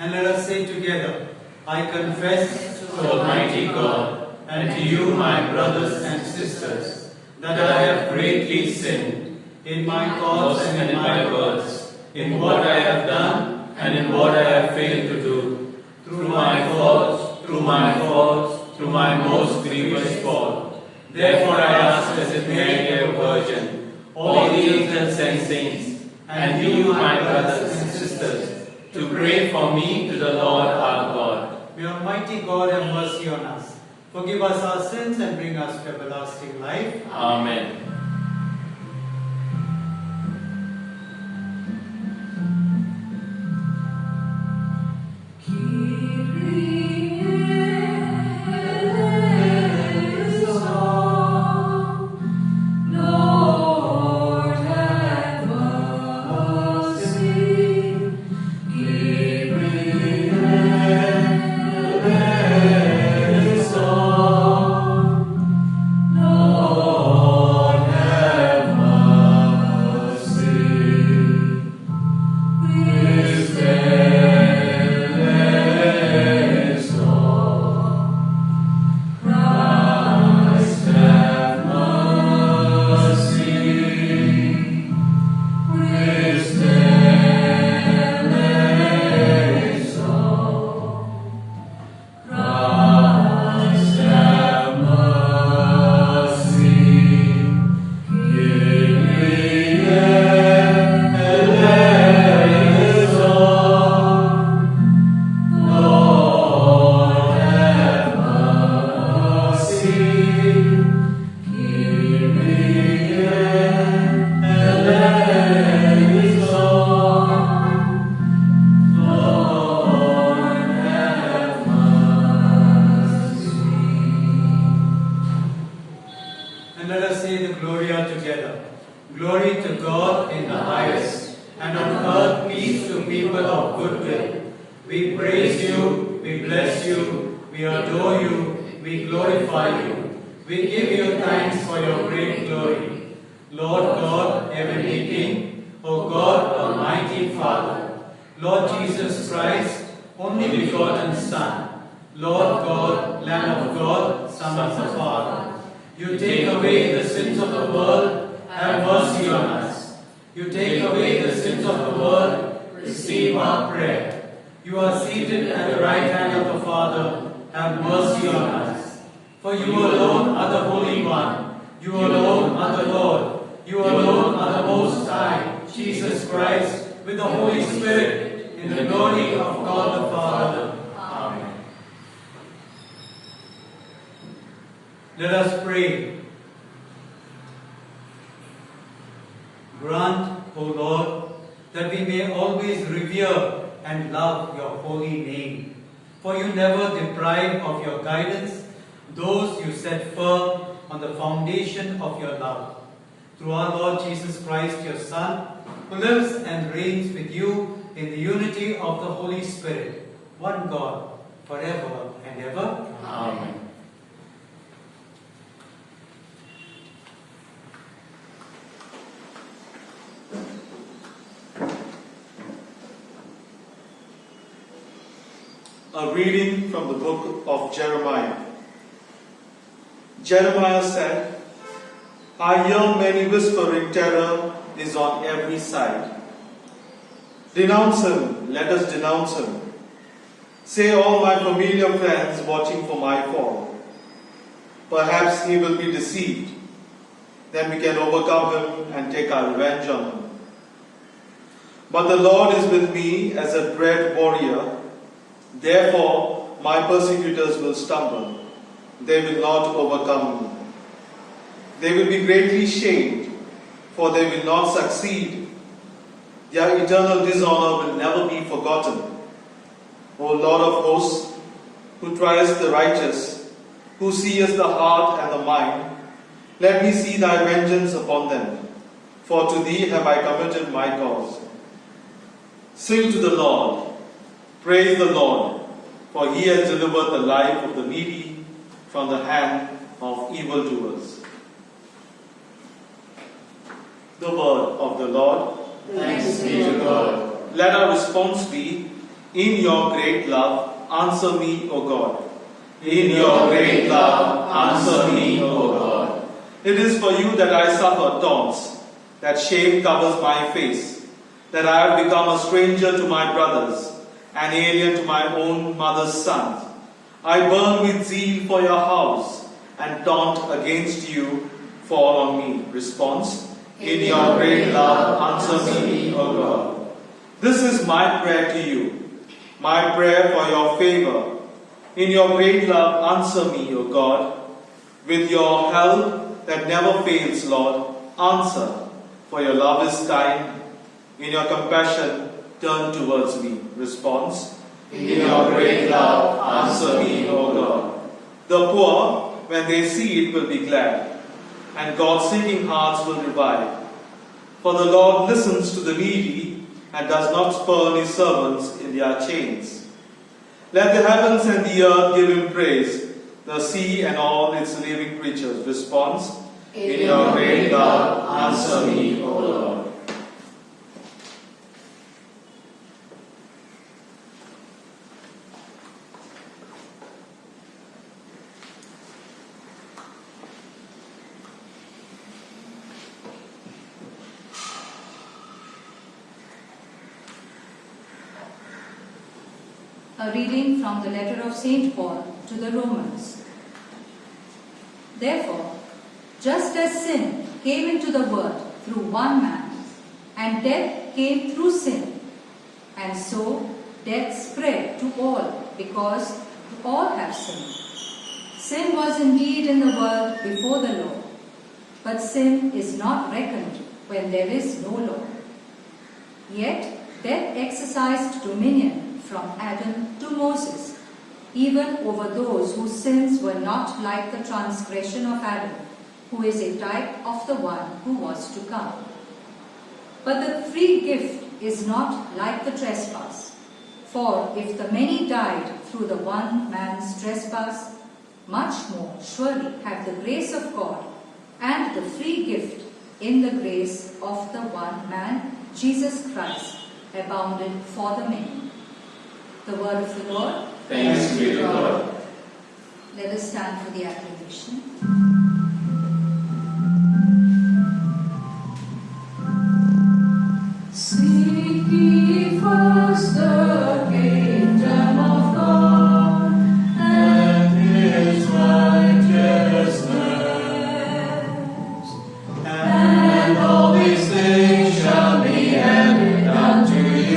And let us say together, I confess to Almighty God and to you, my brothers and sisters, that I have greatly sinned in my thoughts and in my words, in what I have done and in what I have failed to do, through my faults, through my most grievous fault. Therefore I ask Blessed Mary, a Virgin, all the angels and saints, and you, my brothers and sisters, to pray for me to the Lord our God. May Almighty God have mercy on us, forgive us our sins and bring us to everlasting life. Amen. Glory to God in the highest, and on earth peace to people of good will. We praise you, we bless you, we adore you, we glorify you. We give you thanks for your great glory. Lord God, heavenly King, O God, almighty Father, Lord Jesus Christ, only begotten Son, Lord God, Lamb of God, Son of the Father. You take away the sins of the world, have mercy on us. You take away the sins of the world, receive our prayer. You are seated at the right hand of the Father, have mercy on us. For you alone are the Holy One, you alone are the Lord, you alone are the Most High, Jesus Christ, with the Holy Spirit, in the glory of God the Father. Amen. Let us pray. Grant, O Lord, that we may always revere and love your holy name. For you never deprive of your guidance those you set firm on the foundation of your love. Through our Lord Jesus Christ, your Son, who lives and reigns with you in the unity of the Holy Spirit, one God, forever and ever. Amen. A reading from the book of Jeremiah. Jeremiah said, I hear many whispering, terror is on every side. Denounce him, let us denounce him. Say all my familiar friends watching for my fall. Perhaps he will be deceived. Then we can overcome him and take our revenge on him. But the Lord is with me as a dread warrior. Therefore, my persecutors will stumble. They will not overcome me. They will be greatly shamed, for they will not succeed. Their eternal dishonor will never be forgotten. O Lord of hosts, who triest the righteous, who seest the heart and the mind, let me see thy vengeance upon them, for to thee have I committed my cause. Sing to the Lord, praise the Lord, for he has delivered the life of the needy from the hand of evildoers. The word of the Lord. Thanks be to God. Let our response be, in your great love, answer me, O God. In your great love, answer me, O God. It is for you that I suffer taunts, that shame covers my face, that I have become a stranger to my brothers, an alien to my own mother's sons. I burn with zeal for your house, and taunt against you fall on me. Response, in your great love, answer me, O God. This is my prayer to you, my prayer for your favor. In your great love, answer me, O God. With your help that never fails, Lord, answer, for your love is kind. In your compassion, turn towards me. Response, in your great love, answer me, O God. The poor, when they see it, will be glad, and God-seeking hearts will revive. For the Lord listens to the needy and does not spurn his servants in their chains. Let the heavens and the earth give him praise, the sea and all its living creatures. Response, in your great love, answer me, O Lord. A reading from the letter of St. Paul to the Romans. Therefore, just as sin came into the world through one man, and death came through sin, and so death spread to all because all have sinned. Sin was indeed in the world before the law, but sin is not reckoned when there is no law. Yet death exercised dominion from Adam to Moses, even over those whose sins were not like the transgression of Adam, who is a type of the one who was to come. But the free gift is not like the trespass. For if the many died through the one man's trespass, much more surely have the grace of God and the free gift in the grace of the one man, Jesus Christ, abounded for the many. The word of the Lord. Thanks be to God. Let us stand for the acclamation. Seek ye first the kingdom of God and His righteousness, and all these things shall be added unto you.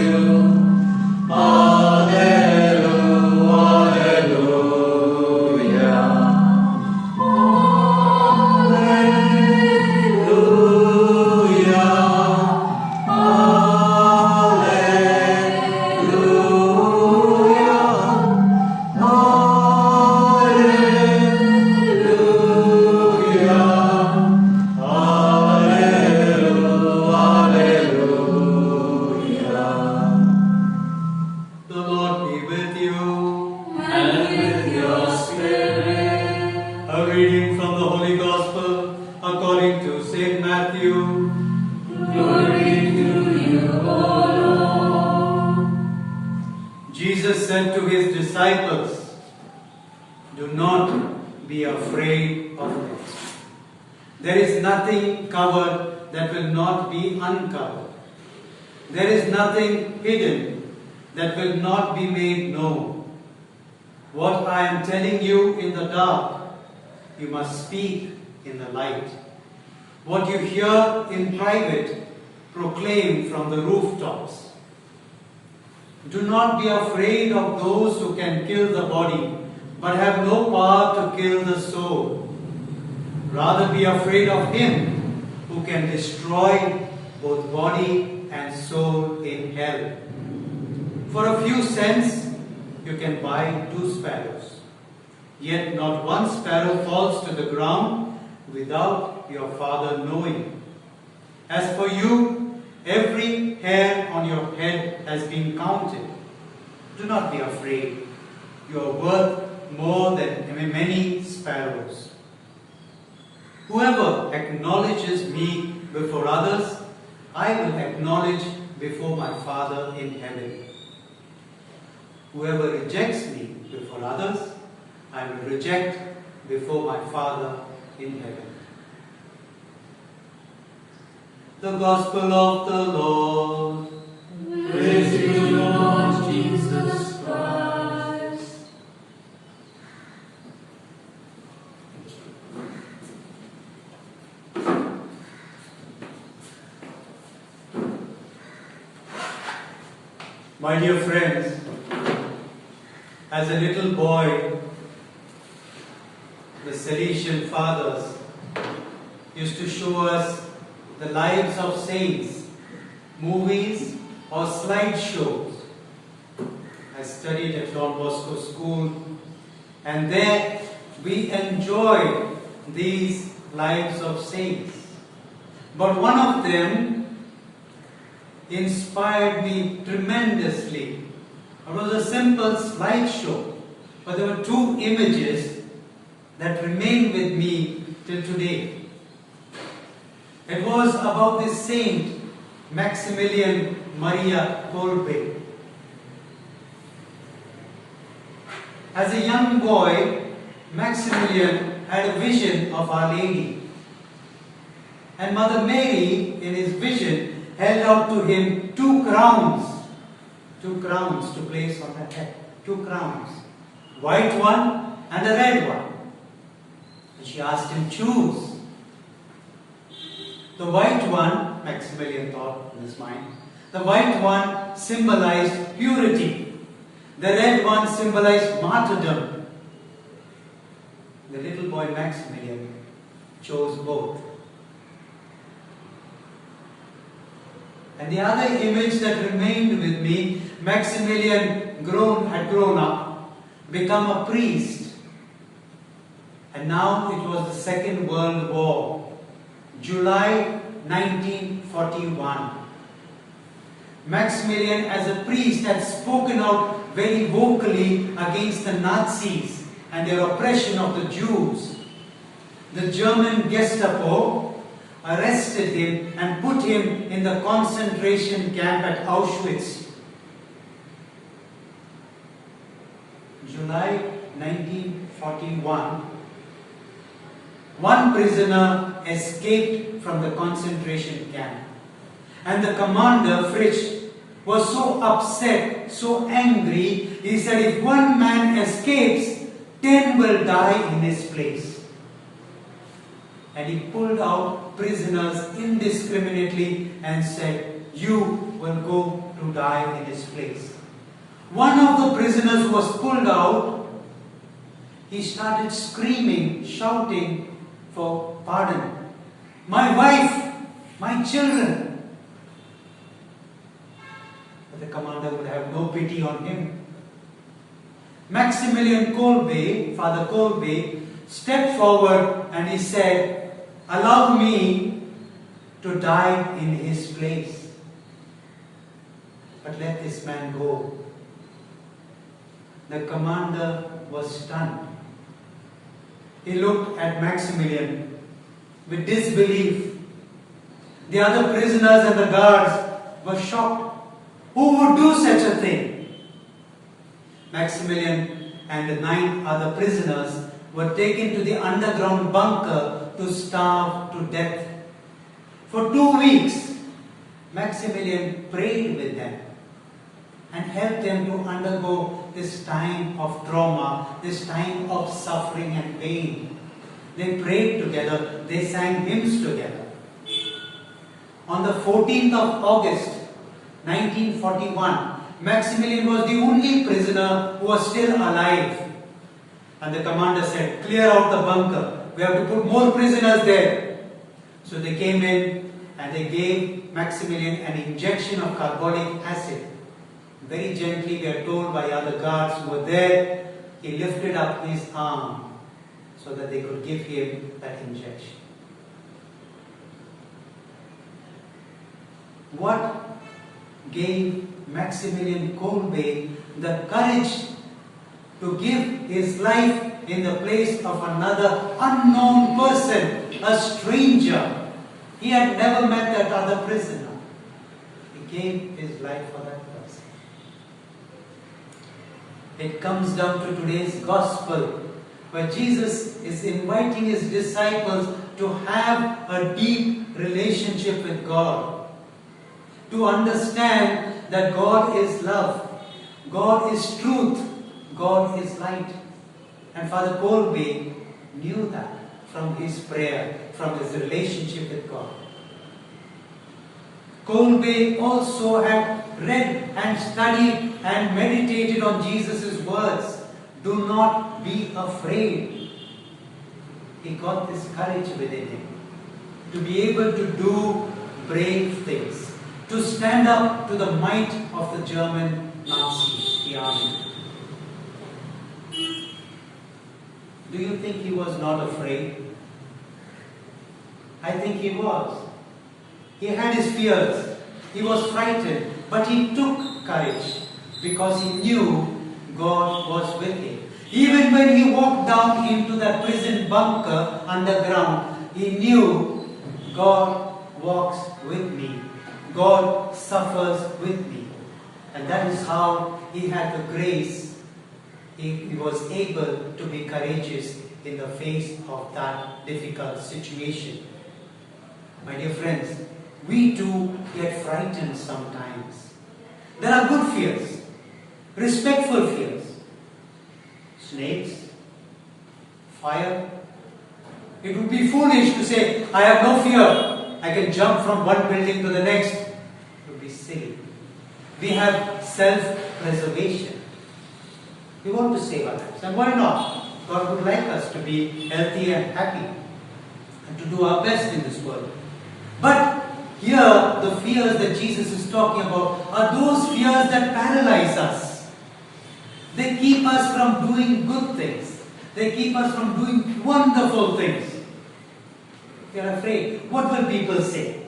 Jesus said to his disciples, "Do not be afraid of them. There is nothing covered that will not be uncovered. There is nothing hidden that will not be made known. What I am telling you in the dark, you must speak in the light. What you hear in private, proclaim from the rooftops. Do not be afraid of those who can kill the body, but have no power to kill the soul. Rather be afraid of him who can destroy both body and soul in hell. For a few cents you can buy 2 sparrows. Yet not one sparrow falls to the ground without your Father knowing. As for you, every hair on your head has been counted. Do not be afraid. You are worth more than many sparrows. Whoever acknowledges me before others, I will acknowledge before my Father in heaven. Whoever rejects me before others, I will reject before my Father in heaven." The Gospel of the Lord. Praise to you, Lord Jesus Christ. My dear friends, as a little boy, the Salesian fathers used to show us the lives of saints, movies or slideshows. I studied at Don Bosco School, and there we enjoyed these lives of saints. But one of them inspired me tremendously. It was a simple slideshow, but there were 2 images that remain with me till today. It was about this saint, Maximilian Maria Kolbe. As a young boy, Maximilian had a vision of Our Lady. And Mother Mary, in his vision, held out to him 2 crowns. 2 crowns to place on her head. 2 crowns. White one and a red one. And she asked him, "Choose." The white one, Maximilian thought in his mind, the white one symbolized purity. The red one symbolized martyrdom. The little boy Maximilian chose both. And the other image that remained with me, Maximilian had grown up, become a priest. And now it was the Second World War, July 1941. Maximilian, as a priest, had spoken out very vocally against the Nazis and their oppression of the Jews. The German Gestapo arrested him and put him in the concentration camp at Auschwitz. July 1941. One prisoner escaped from the concentration camp, and the commander, Fritsch, was so upset, so angry, he said, if one man escapes, 10 will die in his place. And he pulled out prisoners indiscriminately and said, you will go to die in his place. One of the prisoners who was pulled out, he started screaming, shouting for pardon. My wife, my children. But the commander would have no pity on him. Maximilian Kolbe, Father Kolbe, stepped forward and he said, allow me to die in his place. But let this man go. The commander was stunned. He looked at Maximilian with disbelief. The other prisoners and the guards were shocked. Who would do such a thing? Maximilian and the 9 other prisoners were taken to the underground bunker to starve to death. For 2 weeks, Maximilian prayed with them and helped them to undergo this time of trauma, this time of suffering and pain. They prayed together, they sang hymns together. On the 14th of August, 1941, Maximilian was the only prisoner who was still alive. And the commander said, clear out the bunker. We have to put more prisoners there. So they came in and they gave Maximilian an injection of carbolic acid. Very gently, we are told by other guards who were there, he lifted up his arm so that they could give him that injection. What gave Maximilian Kolbe the courage to give his life in the place of another unknown person, a stranger? He had never met that other prisoner. He gave his life for that person. It comes down to today's gospel, where Jesus is inviting his disciples to have a deep relationship with God, to understand that God is love, God is truth, God is light. And Father Kolbe knew that from his prayer, from his relationship with God. Kolbe also had read and studied and meditated on Jesus' words. Do not be afraid. He got this courage within him to be able to do brave things, to stand up to the might of the German Nazi, the army. Do you think he was not afraid? I think he was. He had his fears. He was frightened. But he took courage because he knew God was with him. Even when he walked down into that prison bunker underground, he knew God walks with me. God suffers with me. And that is how he had the grace. He was able to be courageous in the face of that difficult situation. My dear friends, we too get frightened sometimes. There are good fears, respectful fears. Snakes, fire. It would be foolish to say, I have no fear. I can jump from one building to the next. It would be silly. We have self-preservation. We want to save our lives. And why not? God would like us to be healthy and happy and to do our best in this world. But here, the fears that Jesus is talking about are those fears that paralyze us. They keep us from doing good things. They keep us from doing wonderful things. We are afraid. What will people say?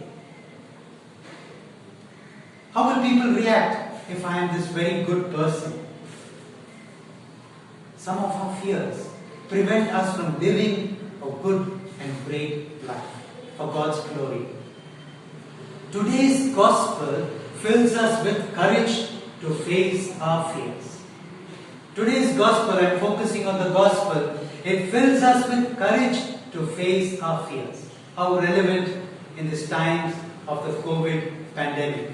How will people react if I am this very good person? Some of our fears prevent us from living a good and great life for God's glory. Today's gospel fills us with courage to face our fears. Today's gospel, I am focusing on the gospel, it fills us with courage to face our fears. How relevant in these times of the COVID pandemic.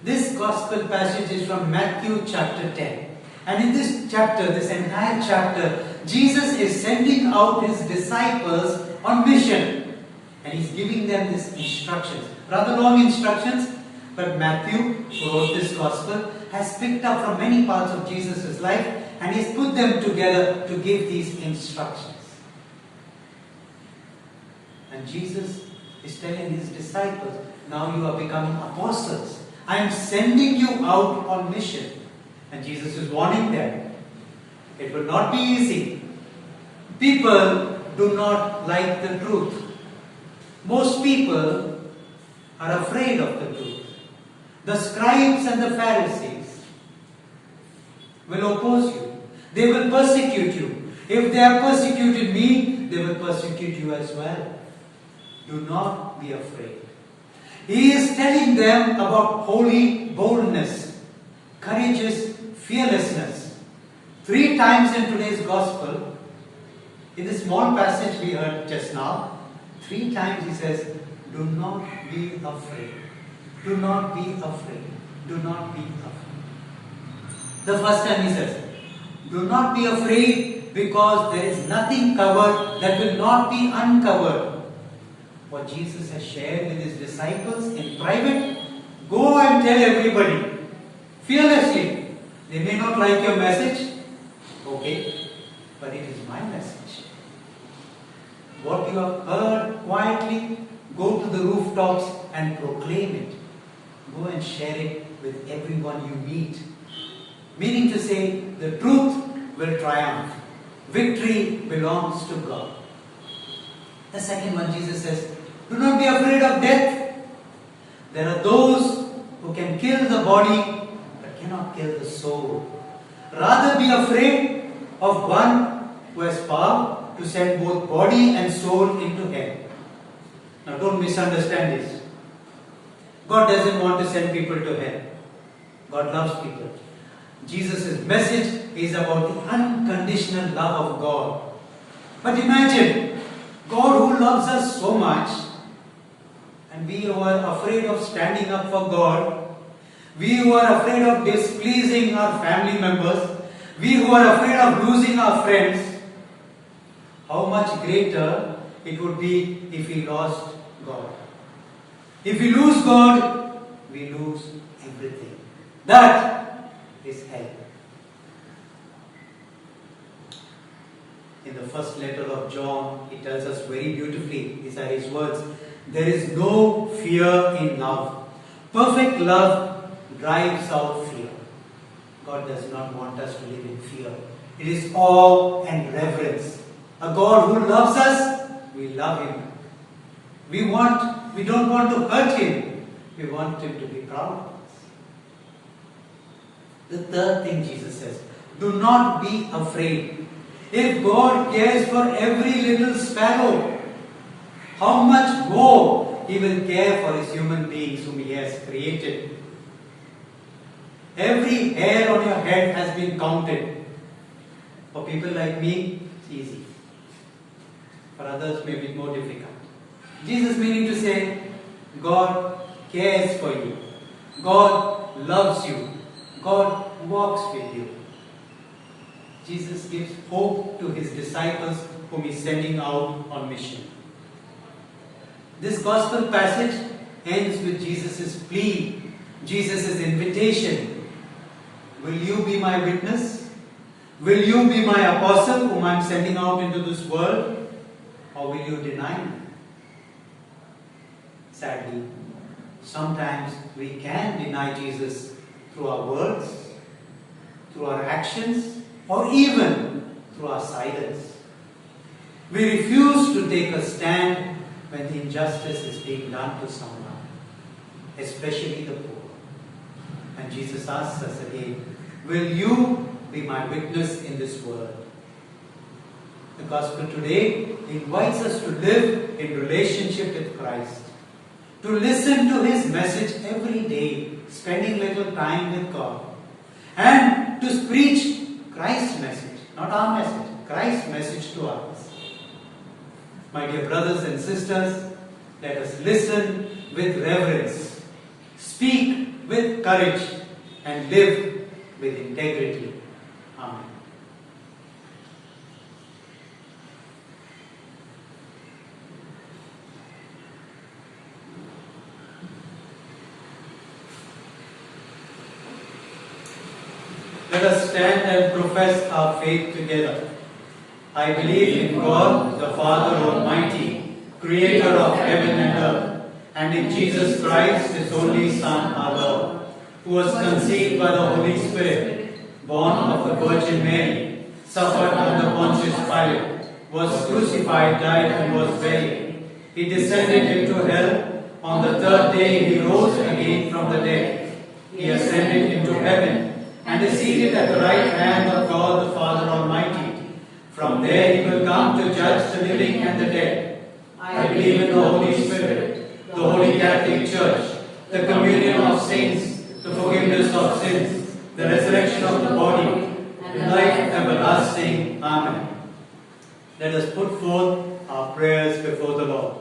This gospel passage is from Matthew chapter 10. And in this chapter, this entire chapter, Jesus is sending out his disciples on mission. And he's giving them these instructions. Rather long instructions, but Matthew, who wrote this gospel, has picked up from many parts of Jesus' life and he's put them together to give these instructions. And Jesus is telling his disciples, now you are becoming apostles. I am sending you out on mission. And Jesus is warning them. It will not be easy. People do not like the truth. Most people are afraid of the truth. The scribes and the Pharisees will oppose you. They will persecute you. If they have persecuted me, they will persecute you as well. Do not be afraid. He is telling them about holy boldness, courageous fearlessness. 3 times in today's gospel, in the small passage we heard just now, 3 times he says, do not be afraid. Do not be afraid. Do not be afraid. The first time he says, do not be afraid because there is nothing covered that will not be uncovered. What Jesus has shared with his disciples in private, go and tell everybody, fearlessly. They may not like your message, okay, but it is my message. What you have heard quietly, go to the rooftops and proclaim it. Go and share it with everyone you meet. Meaning to say, the truth will triumph. Victory belongs to God. The second one, Jesus says, do not be afraid of death. There are those who can kill the body but cannot kill the soul. Rather be afraid of one who has power to send both body and soul into hell. Now don't misunderstand this. God doesn't want to send people to hell. God loves people. Jesus' message is about the unconditional love of God. But imagine, God who loves us so much, and we who are afraid of standing up for God, we who are afraid of displeasing our family members, we who are afraid of losing our friends, how much greater it would be if we lost God. If we lose God, we lose everything. That is hell. In the first letter of John, he tells us very beautifully, these are his words, there is no fear in love. Perfect love drives out fear. God does not want us to live in fear. It is awe and reverence. A God who loves us, we love him. We don't want to hurt him. We want him to be proud of us. The third thing Jesus says, do not be afraid. If God cares for every little sparrow, how much more he will care for his human beings whom he has created. Every hair on your head has been counted. For people like me, it's easy. For others, may be more difficult. Jesus meaning to say, God cares for you. God loves you. God walks with you. Jesus gives hope to his disciples whom he is sending out on mission. This gospel passage ends with Jesus' plea, Jesus' invitation. Will you be my witness? Will you be my apostle whom I am sending out into this world? Or will you deny me? Sadly, sometimes we can deny Jesus through our words, through our actions, or even through our silence. We refuse to take a stand when the injustice is being done to someone, especially the poor. And Jesus asks us again, will you be my witness in this world? The gospel today invites us to live in relationship with Christ, to listen to His message every day, spending little time with God, and to preach Christ's message, not our message, Christ's message to others. My dear brothers and sisters, let us listen with reverence, speak with courage, and live with integrity. Amen. Let us stand and profess our faith together. I believe in God, the Father Almighty, creator of heaven and earth, and in Jesus Christ, His only Son, our Lord, who was conceived by the Holy Spirit, born of the Virgin Mary, suffered under Pontius Pilate, was crucified, died, and was buried. He descended into hell. On the third day He rose again from the dead. He ascended into heaven and is seated at the right hand of God the Father Almighty. From there He will come to judge the living and the dead. I believe in the Holy Spirit, the Holy Catholic Church, the communion of saints, the forgiveness of sins, the resurrection of the body, and life everlasting. Amen. Let us put forth our prayers before the Lord.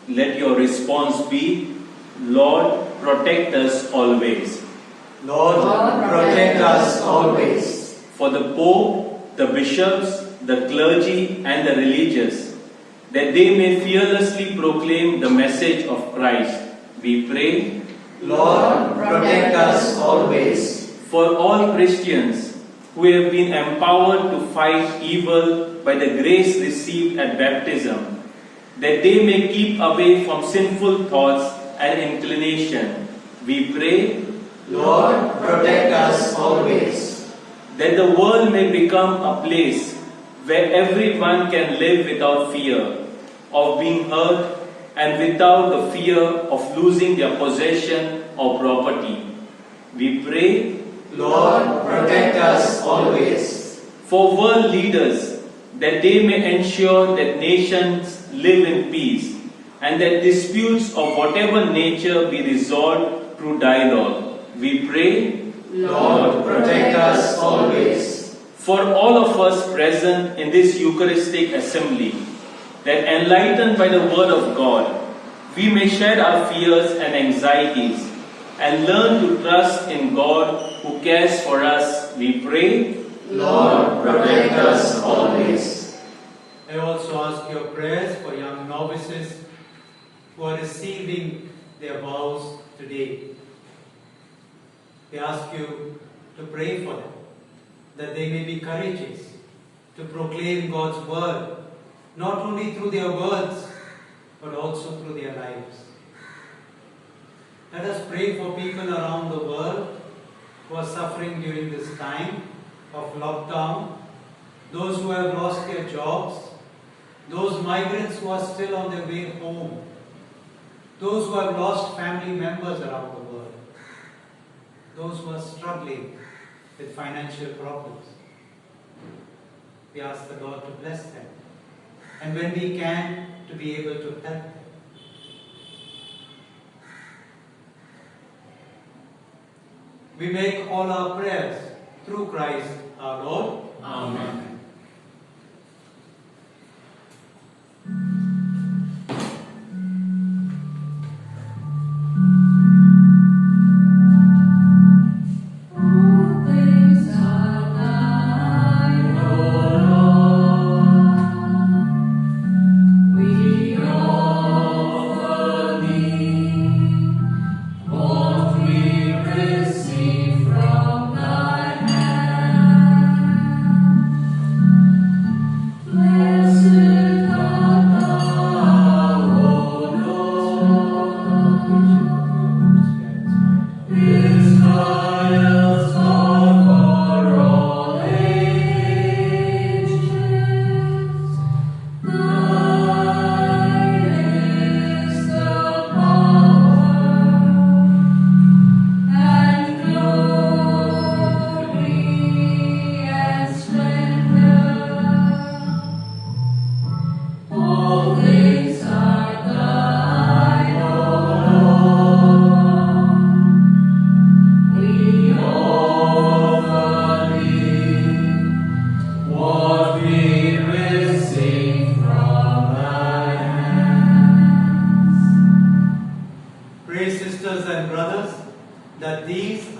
Let your response be, Lord, protect us always. Lord, protect us always. For the Pope, the bishops, the clergy, and the religious, that they may fearlessly proclaim the message of Christ, we pray. Lord, protect us always. For all Christians who have been empowered to fight evil by the grace received at baptism, that they may keep away from sinful thoughts and inclination, we pray. Lord, protect us always. That the world may become a place where everyone can live without fear of being hurt and without the fear of losing their possession or property. We pray. Lord, protect us always. For world leaders, that they may ensure that nations live in peace and that disputes of whatever nature be resolved through dialogue. We pray. Lord, protect us always. For all of us present in this Eucharistic assembly, that enlightened by the Word of God, we may shed our fears and anxieties and learn to trust in God who cares for us, we pray. Lord, protect us always. I also ask your prayers for young novices who are receiving their vows today. We ask you to pray for them, that they may be courageous to proclaim God's word, not only through their words, but also through their lives. Let us pray for people around the world who are suffering during this time of lockdown, those who have lost their jobs, those migrants who are still on their way home, those who have lost family members around the world, those who are struggling with financial problems. We ask the Lord to bless them, and when we can, to be able to help them. We make all our prayers through Christ our Lord. Amen.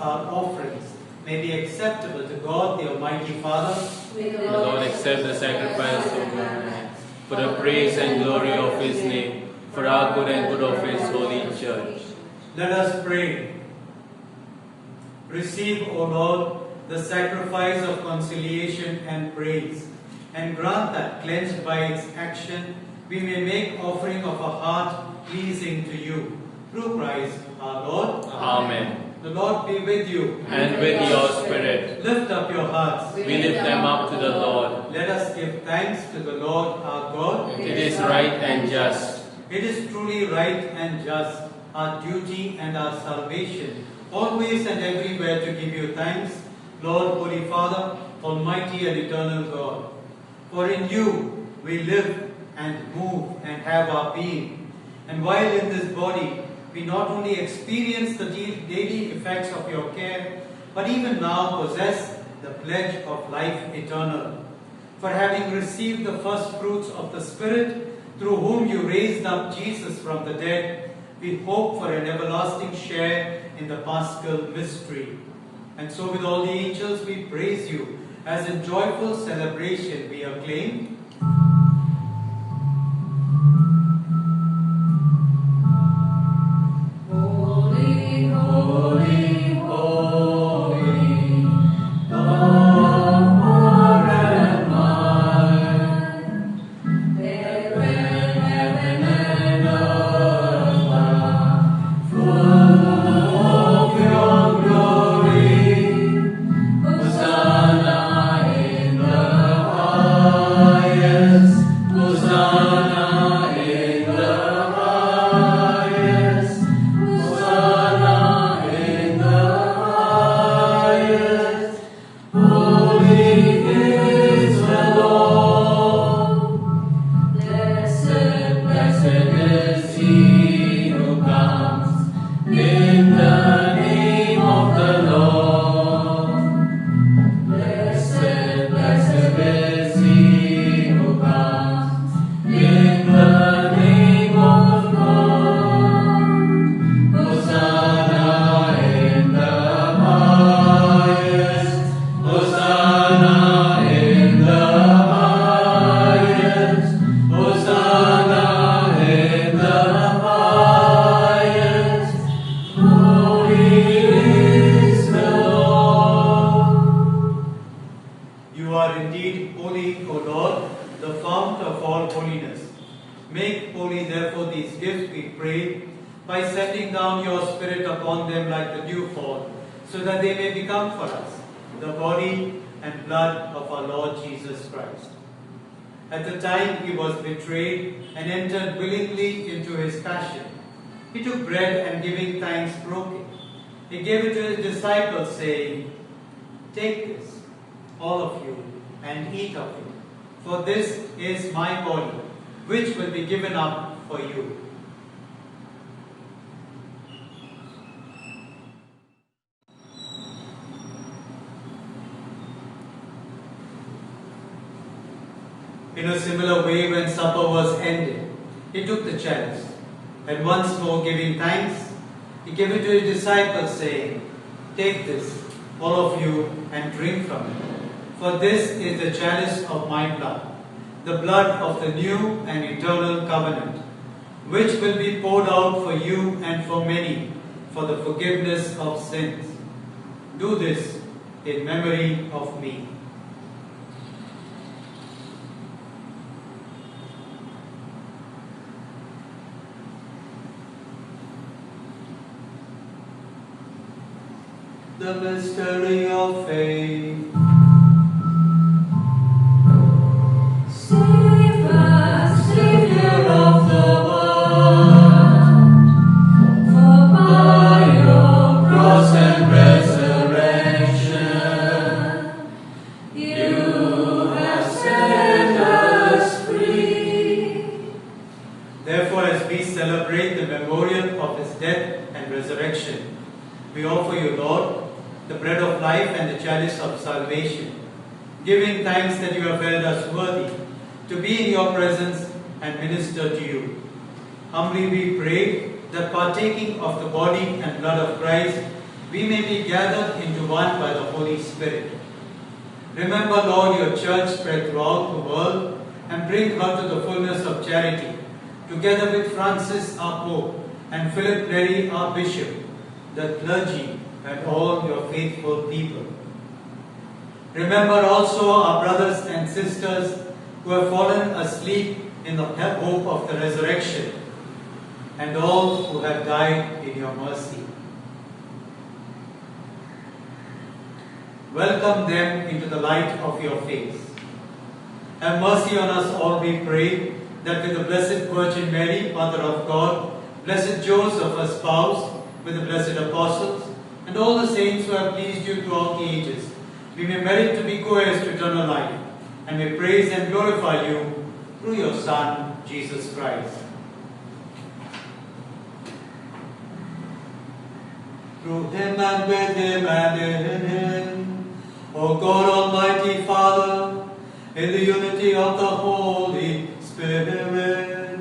our offerings may be acceptable to God, the Almighty Father. May the Lord accept the sacrifice of your hands for the praise and glory of His name, for our good and good of His holy church. Let us pray. Receive, O Lord, the sacrifice of conciliation and praise, and grant that, cleansed by its action, we may make offering of a heart pleasing to you. Through Christ our Lord. Amen. The Lord be with you. And with your spirit, Lift up your hearts. we lift them up to the Lord. Let us give thanks to the Lord our God. It is right and just. It is truly right and just, our duty and our salvation, always and everywhere to give you thanks, Lord, Holy Father, Almighty and eternal God. For in you we live and move and have our being. And while in this body, we not only experience the daily effects of your care, but even now possess the pledge of life eternal. For having received the first fruits of the Spirit, through whom you raised up Jesus from the dead, we hope for an everlasting share in the Paschal mystery. And so with all the angels we praise you, as in joyful celebration we acclaim, Holy, holy, holy, Lord and mine. Heaven and earth are full of your glory. Hosanna in the highest. Hosanna in the highest. Hosanna in the highest. Holy is the Lord. Blessed, blessed is he who comes in the name of the Lord. Blessed, blessed is he who comes in the name of the Lord. Hosanna in the highest. Hosanna in the highest. Hosanna in the highest. Holy is the Lord. you are indeed holy, O Lord, the fount of all holiness. Make holy, therefore, these gifts, we pray, by sending down your Spirit upon them like the dewfall, so that they may become for us the body and blood of our Lord Jesus Christ. At the time he was betrayed and entered willingly into his passion, he took bread and giving thanks broke it. He gave it to his disciples, saying, "Take this, all of you, and eat of it, for this is my body, which will be given up for you." In a similar way, when supper was ended, he took the chalice, and once more giving thanks, he gave it to his disciples, saying, "Take this, all of you, and drink from it. For this is the chalice of my blood, the blood of the new and eternal covenant, which will be poured out for you and for many for the forgiveness of sins. Do this in memory of me." The mystery of faith. Savior of the world, for by your cross and resurrection, you have set us free. Therefore, as we celebrate the memorial of his death and resurrection, we offer you, Lord, the bread of life and the chalice of salvation, giving thanks that you have held us worthy to be in your presence and minister to you. Humbly we pray that partaking of the body and blood of Christ, we may be gathered into one by the Holy Spirit. Remember, Lord, your church spread throughout the world and bring her to the fullness of charity, together with Francis, our Pope, and Philip Neri, our Bishop, the clergy, and all your faithful people. Remember also our brothers and sisters who have fallen asleep in the hope of the resurrection, and all who have died in your mercy. Welcome them into the light of your face. Have mercy on us all, we pray, that with the Blessed Virgin Mary, Mother of God, Blessed Joseph, her spouse, with the blessed apostles, and all the saints who have pleased you throughout the ages, we may merit to be co-heirs to eternal life, and may praise and glorify you through your Son, Jesus Christ. Through him and with him and in him, O God, Almighty Father, in the unity of the Holy Spirit,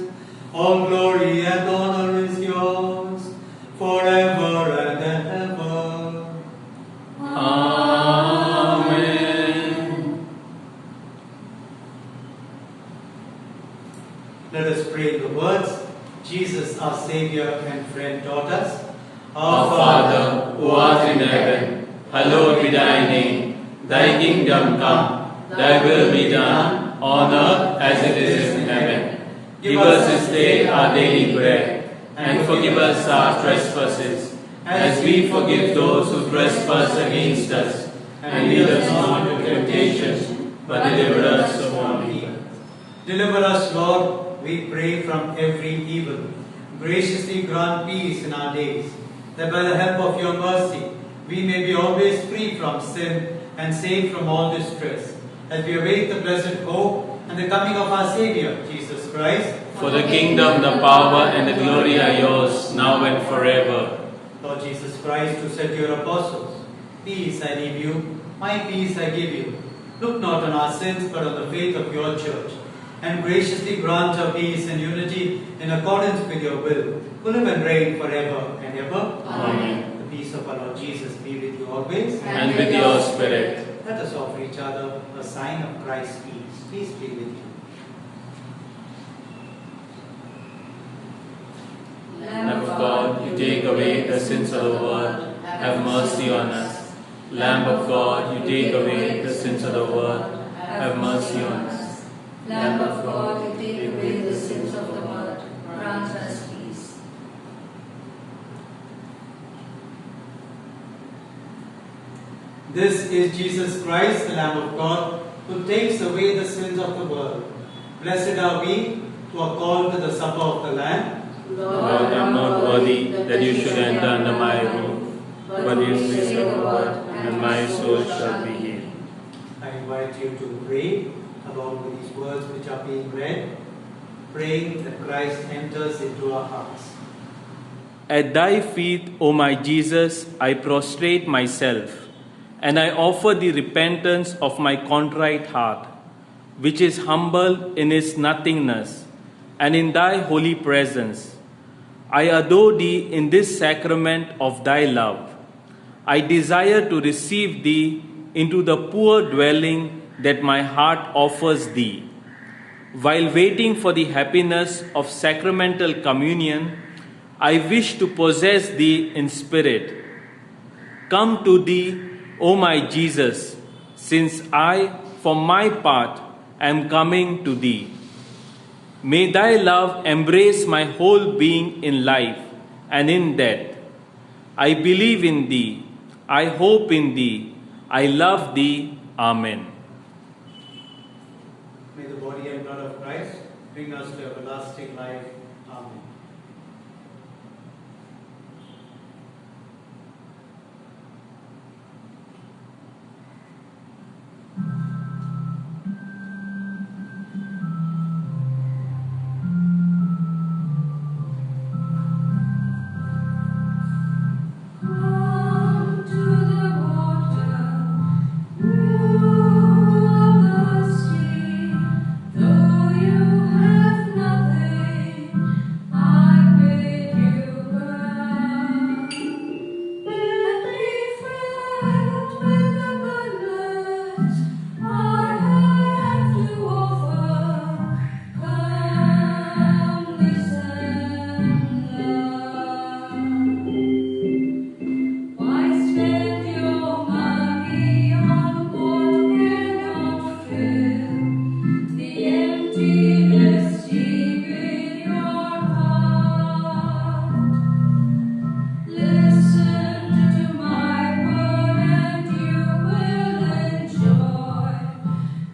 all glory and honor is yours, forever and ever. Amen. Let us pray the words Jesus, our Savior and friend, taught us. Our Father, who art in heaven, hallowed be thy name. Thy kingdom come, thy will be done, on earth as it is in heaven. Give us this day our daily bread, and forgive us our trespasses, as we forgive those who trespass against us. And lead us not into temptation, but deliver us from evil. Deliver us, Lord, we pray, from every evil. Graciously grant peace in our days, that by the help of your mercy we may be always free from sin and safe from all distress, as we await the blessed hope and the coming of our Saviour, Jesus Christ. For the kingdom, the power, and the glory are yours, now and forever. Lord Jesus Christ, who said to your apostles, "Peace I leave you, my peace I give you," look not on our sins, but on the faith of your church, and graciously grant her peace and unity in accordance with your will, who live and reign forever and ever. Amen. The peace of our Lord Jesus be with you always. And with your spirit. Let us offer each other a sign of Christ's peace. Peace be with you. Lamb of God, you take away the sins of the world, have mercy on us. Lamb of God, you take away the sins of the world, have mercy on us. Lamb of God, you take away the sins of the world, grant us peace. This is Jesus Christ, the Lamb of God, who takes away the sins of the world. Blessed are we who are called to the supper of the Lamb. Lord, I am not worthy that you should enter under my roof, but you say a word, and my soul shall be healed. I invite you to pray along with these words which are being read, praying that Christ enters into our hearts. At thy feet, O my Jesus, I prostrate myself, and I offer the repentance of my contrite heart, which is humble in its nothingness, and in thy holy presence. I adore thee in this sacrament of thy love. I desire to receive thee into the poor dwelling that my heart offers thee. While waiting for the happiness of sacramental communion, I wish to possess thee in spirit. Come to thee, O my Jesus, since I, for my part, am coming to thee. May thy love embrace my whole being in life and in death. I believe in thee, I hope in thee, I love thee. Amen. May the body and blood of Christ bring us to everlasting life. Amen. Come to the water, you are thirsty, though you have nothing.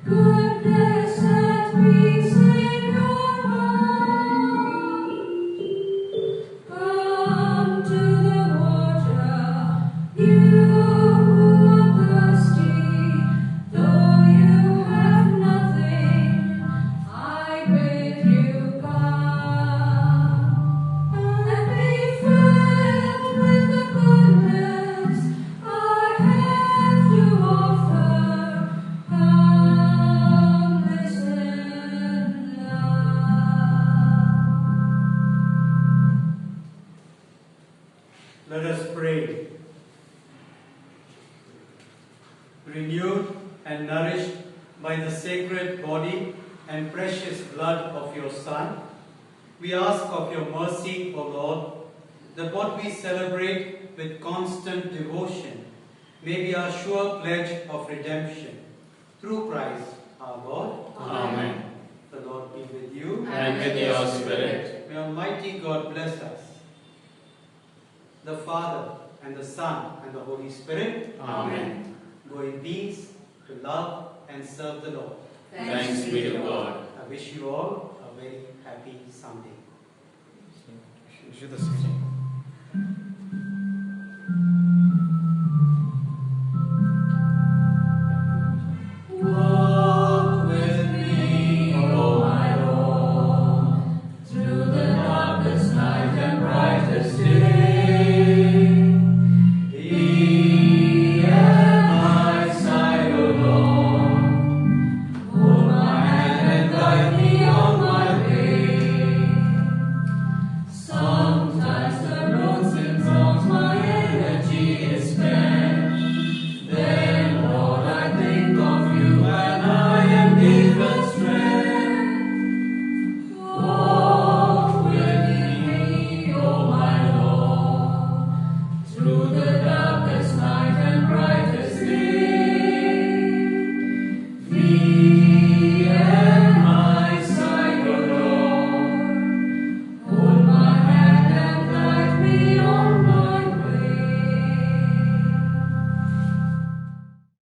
goodness and peace in your heart. Come to the water, you who are thirsty, though you have nothing, I bid you come. And be filled with the goodness I have to offer. Come, listen now. Let us pray. Renewed and nourished by the sacred body and precious blood of your Son, we ask of your mercy, O Lord, that what we celebrate with constant devotion may be our sure pledge of redemption. Through Christ our Lord. Amen. The Lord be with you. And with your spirit. May Almighty God bless us, the Father, and the Son, and the Holy Spirit. Amen. Go in peace to love and serve the Lord. Thanks be to God. I wish you all a very happy Sunday. Wish you the same.